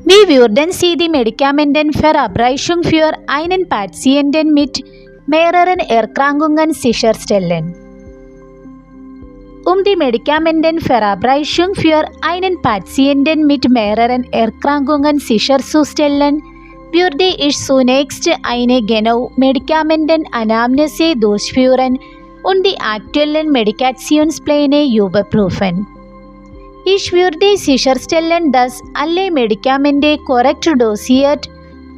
Wir würden Sie die Medikamenten Verabreichung für einen Patienten mit mehreren Erkrankungen sicherstellen. Die Medikamentenverabreichung für einen Patienten mit mehreren Erkrankungen sicherzustellen, würde ich zunächst eine genaue Medikamentenanamnese durchführen und die aktuellen Medikationspläne überprüfen. Ich würde sicherstellen, dass alle Medikamente korrekt dosiert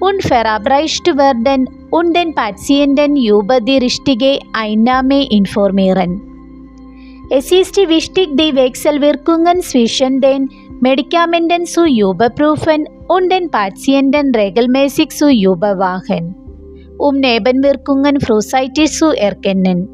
und verabreicht werden und den Patienten über die richtige Einnahme informieren. Es ist wichtig, die Wechselwirkungen zwischen den Medikamenten zu überprüfen und den Patienten regelmäßig zu überwachen, Nebenwirkungen frühzeitig zu erkennen.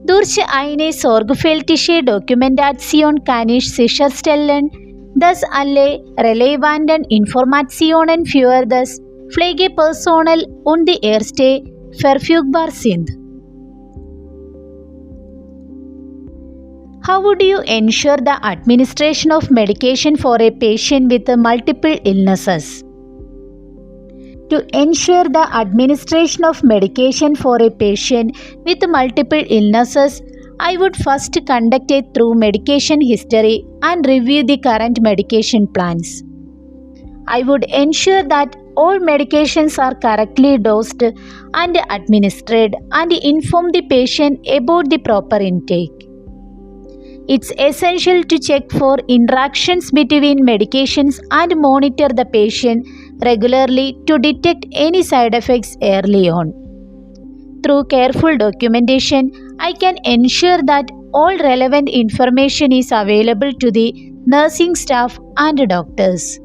Durch eine sorgfältige Dokumentation kann ich sicherstellen, dass alle relevanten Informationen für das Pflegepersonal und die Ärzte verfügbar sind. How would you ensure the administration of medication for a patient with multiple illnesses? To ensure the administration of medication for a patient with multiple illnesses, I would first conduct a thorough medication history and review the current medication plans. I would ensure that all medications are correctly dosed and administered and inform the patient about the proper intake. It's essential to check for interactions between medications and monitor the patient regularly to detect any side effects early on. Through careful documentation, I can ensure that all relevant information is available to the nursing staff and doctors.